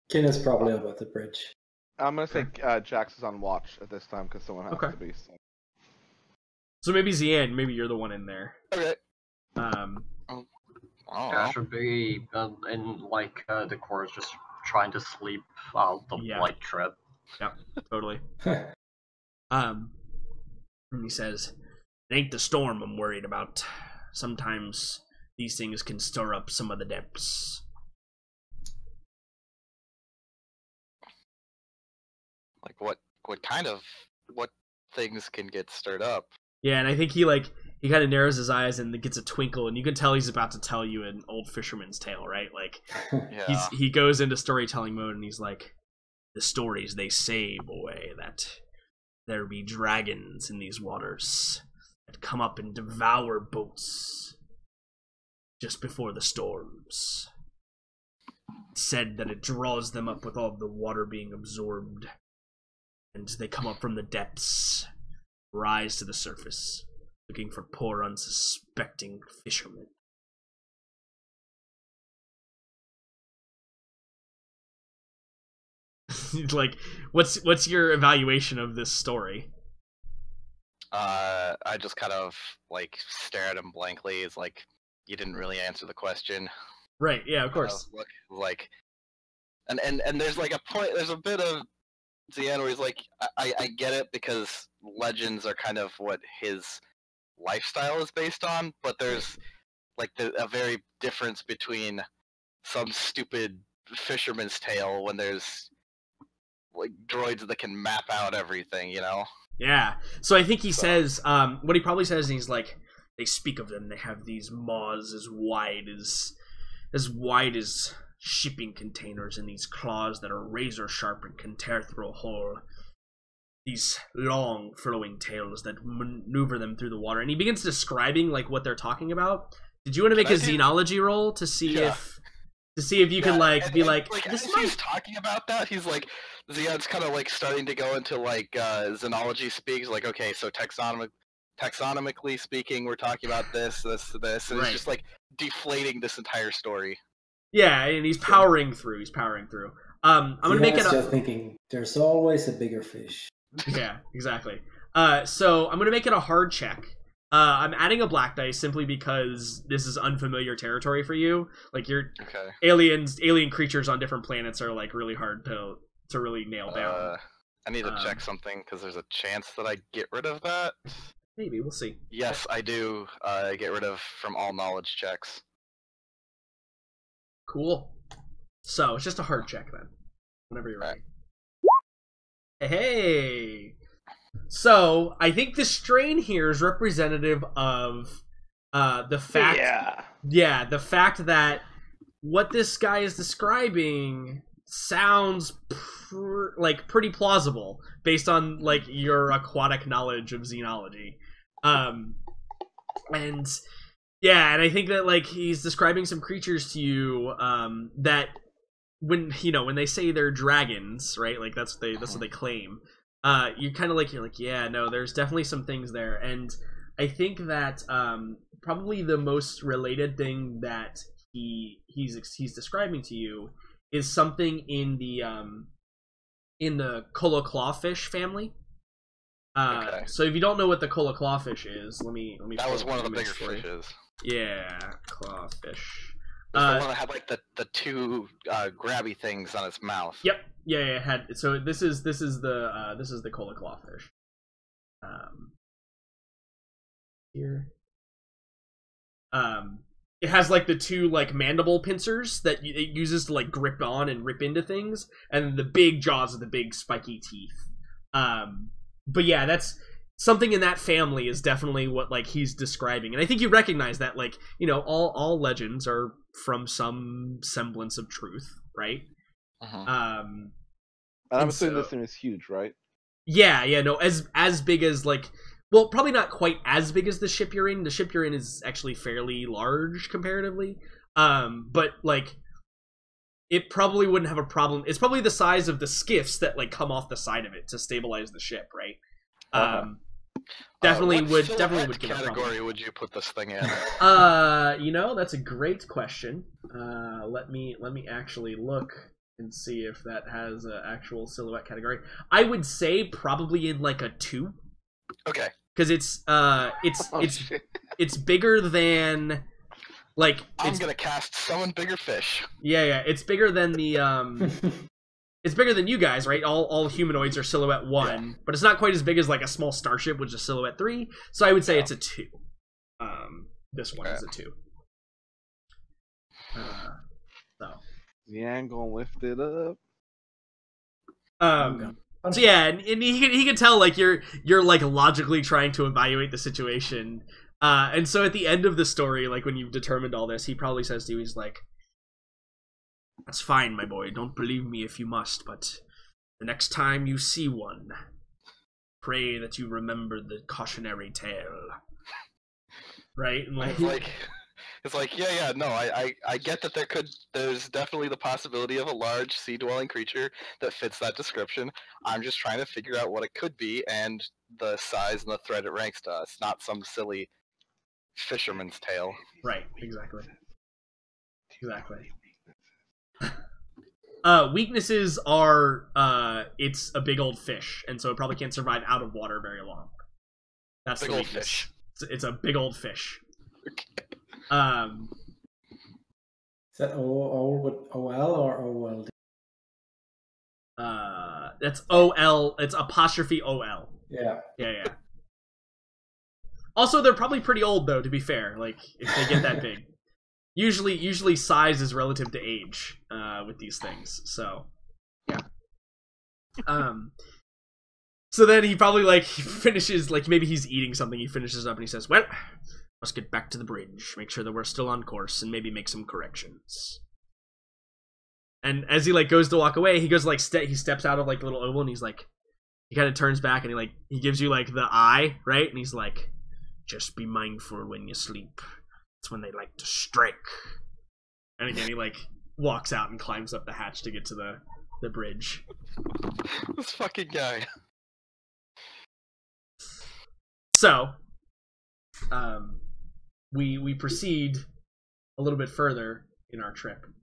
Kin is probably up at the bridge. I'm gonna say Jax is on watch at this time because someone has to be. So maybe Zian, maybe you're the one in there. Okay. I should be in like the course, just trying to sleep out the flight trip. Yeah, totally. And he says, "It ain't the storm I'm worried about. Sometimes these things can stir up some of the depths." Like what things can get stirred up? Yeah, and I think he kind of narrows his eyes and gets a twinkle, and you can tell he's about to tell you an old fisherman's tale, right? Like, Yeah. he goes into storytelling mode, and he's like, "The stories they say, boy, that there be dragons in these waters that come up and devour boats just before the storms. It's said that it draws them up with all the water being absorbed, and they come up from the depths, rise to the surface, looking for poor unsuspecting fishermen." Like, what's your evaluation of this story? I just kind of like stare at him blankly. It's like, you didn't really answer the question. Right, yeah, of course. Look, like, and there's like a point. There's a bit of Zian where he's like, I get it, because legends are kind of what his lifestyle is based on, but there's like a very difference between some stupid fisherman's tale when there's like droids that can map out everything, you know? Yeah. So I think he says, what he probably says, he's like, they speak of them, they have these maws as wide as shipping containers, and these claws that are razor sharp and can tear through a hole. These long flowing tails that maneuver them through the water. And he begins describing like what they're talking about. Did you want to make a xenology roll to see if you could like be like this as he's talking about that, he's like, Zian's kind of like starting to go into like xenology speaks, like, okay, so taxonomically speaking, we're talking about this, and right. He's just like deflating this entire story. Yeah, and he's powering through. I'm gonna make it. Just thinking, there's always a bigger fish. Yeah, exactly. So I'm gonna make it a hard check. I'm adding a black dice simply because this is unfamiliar territory for you. Like, alien creatures on different planets are like really hard to really nail down. I need to check something because there's a chance that I get rid of that. Maybe, we'll see. Yes, I do get rid of from all knowledge checks. Cool. So, it's just a hard check then. Whenever you're ready. Hey! So, I think the strain here is representative of the fact... Yeah, the fact that what this guy is describing sounds pretty plausible based on, like, your aquatic knowledge of xenology. And yeah, and I think that, like, he's describing some creatures to you that when they say they're dragons, right? Like that's what they claim. You're like, yeah, no, there's definitely some things there. And I think that probably the most related thing that he's describing to you is something in the cola clawfish family. Okay. So if you don't know what the cola clawfish is, let me. That was one of the bigger fishes. Yeah, clawfish. The one that had like the two grabby things on its mouth. Yep. Yeah. It had. So this is the cola clawfish. Here. It has like the two like mandible pincers that it uses to like grip on and rip into things, and the big jaws with the big spiky teeth. But yeah, that's something in that family is definitely what like he's describing, and I think you recognize that, like, all legends are from some semblance of truth, right? And I'm assuming this thing is huge, right? Yeah, no, as big as, like, well, probably not quite as big as the ship you're in. The ship you're in is actually fairly large comparatively, but like, it probably wouldn't have a problem. It's probably the size of the skiffs that like come off the side of it to stabilize the ship, right? Definitely would give a problem. Category would you put this thing in? That's a great question. Let me actually look and see if that has an actual silhouette category. I would say probably in like a 2. Okay. Because it's bigger than, like, I'm gonna cast summon bigger fish. Yeah, it's bigger than the it's bigger than you guys, right? All humanoids are silhouette 1, but it's not quite as big as like a small starship, which is silhouette 3. So I would say it's a 2. This one is a 2. So yeah, I'm gonna lift it up. So yeah, and he can tell like you're like logically trying to evaluate the situation. And so at the end of the story, like when you've determined all this, he probably says to you, he's like, "That's fine, my boy. Don't believe me if you must, but the next time you see one, pray that you remember the cautionary tale." Right? And it's like, yeah, no, I get that there's definitely the possibility of a large sea-dwelling creature that fits that description. I'm just trying to figure out what it could be and the size and the threat it ranks to us, not some silly fisherman's tale. Right, exactly. Weaknesses are it's a big old fish, and so it probably can't survive out of water very long. That's big the weakness. Old fish. It's a big old fish. Okay. Is that O with OL or OLD? That's OL. It's apostrophe OL. Yeah. Also, they're probably pretty old though, to be fair. Like, if they get that big. Usually size is relative to age with these things. So, yeah. So then he probably like finishes, like maybe he's eating something. He finishes up and he says, "Well, let's get back to the bridge. Make sure that we're still on course and maybe make some corrections." And as he like goes to walk away, he goes like he steps out of like the little oval and he's like, he kind of turns back and he gives you like the eye, right? And he's like, "Just be mindful when you sleep. It's when they like to strike." And again, he like walks out and climbs up the hatch to get to the bridge. This fucking guy. So, we proceed a little bit further in our trip.